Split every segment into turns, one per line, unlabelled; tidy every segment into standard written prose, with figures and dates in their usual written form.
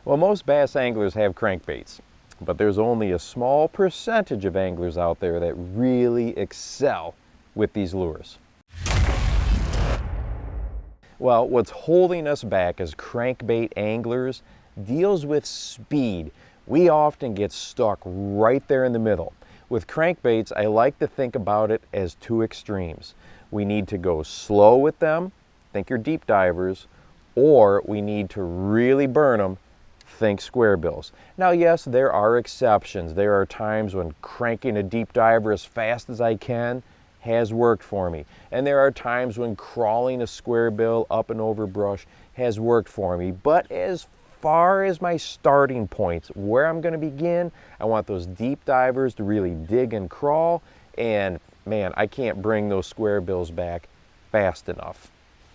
Well, most bass anglers have crankbaits, but there's only a small percentage of anglers out there that really excel with these lures. Well, what's holding us back as crankbait anglers deals with speed. We often get stuck right there in the middle. With crankbaits, I like to think about it as two extremes. We need to go slow with them, think your deep divers, or we need to really burn them, think square bills. Now yes, there are exceptions. There are times when cranking a deep diver as fast as I can has worked for me. And there are times when crawling a square bill up and over brush has worked for me. But as far as my starting points, where I'm going to begin, I want those deep divers to really dig and crawl, and man, I can't bring those square bills back fast enough.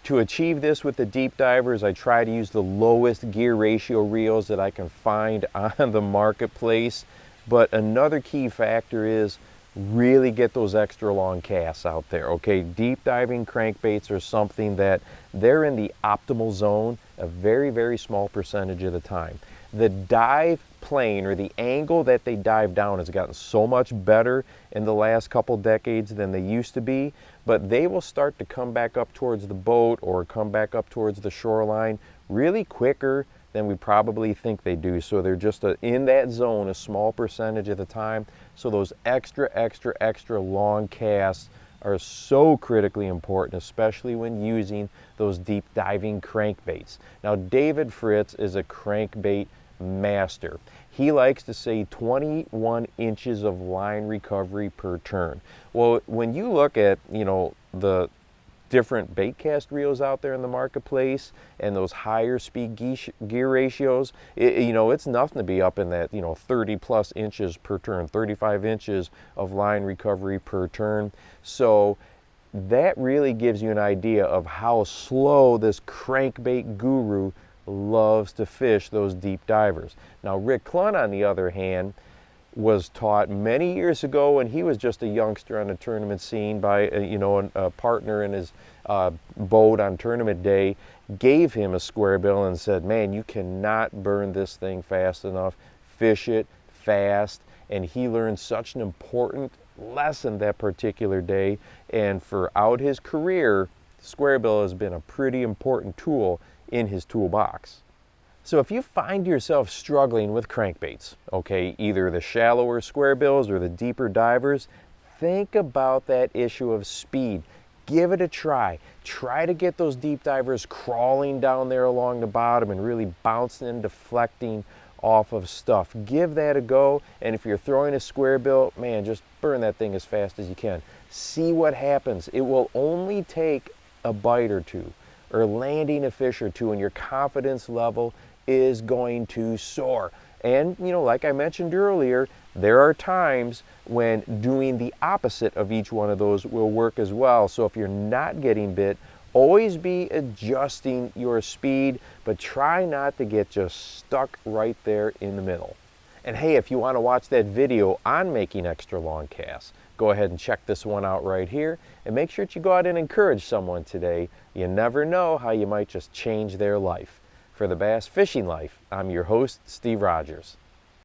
To achieve this with the deep divers, I try to use the lowest gear ratio reels that I can find on the marketplace. But another key factor is really get those extra long casts out there, okay? Deep diving crankbaits are something that they're in the optimal zone a very, very small percentage of the time. The dive plane, or the angle that they dive down, has gotten so much better in the last couple decades than they used to be, but they will start to come back up towards the boat or come back up towards the shoreline really quicker than we probably think they do. So they're just in that zone a small percentage of the time. So those extra long casts are so critically important, especially when using those deep diving crankbaits. Now, David Fritz is a crankbait master. He likes to say 21 inches of line recovery per turn. Well, when you look at, the different bait cast reels out there in the marketplace and those higher speed gear ratios, it's nothing to be up in that 30 plus inches per turn, 35 inches of line recovery per turn. So that really gives you an idea of how slow this crankbait guru loves to fish those deep divers. Now, Rick Clunn, on the other hand, was taught many years ago when he was just a youngster on the tournament scene by a partner in his boat on tournament day, gave him a square bill and said, man, you cannot burn this thing fast enough, fish it fast. And he learned such an important lesson that particular day, and throughout his career, square bill has been a pretty important tool in his toolbox. So if you find yourself struggling with crankbaits, okay, either the shallower square bills or the deeper divers, think about that issue of speed. Give it a try. Try to get those deep divers crawling down there along the bottom and really bouncing and deflecting off of stuff. Give that a go, and if you're throwing a square bill, man, just burn that thing as fast as you can. See what happens. It will only take a bite or two, or landing a fish or two, and your confidence level is going to soar. And like I mentioned earlier, there are times when doing the opposite of each one of those will work as well. So if you're not getting bit, always be adjusting your speed, but try not to get just stuck right there in the middle. And hey, if you want to watch that video on making extra long casts, go ahead and check this one out right here, and make sure that you go out and encourage someone today. You never know how you might just change their life. For the Bass Fishing Life, I'm your host, Steve Rogers.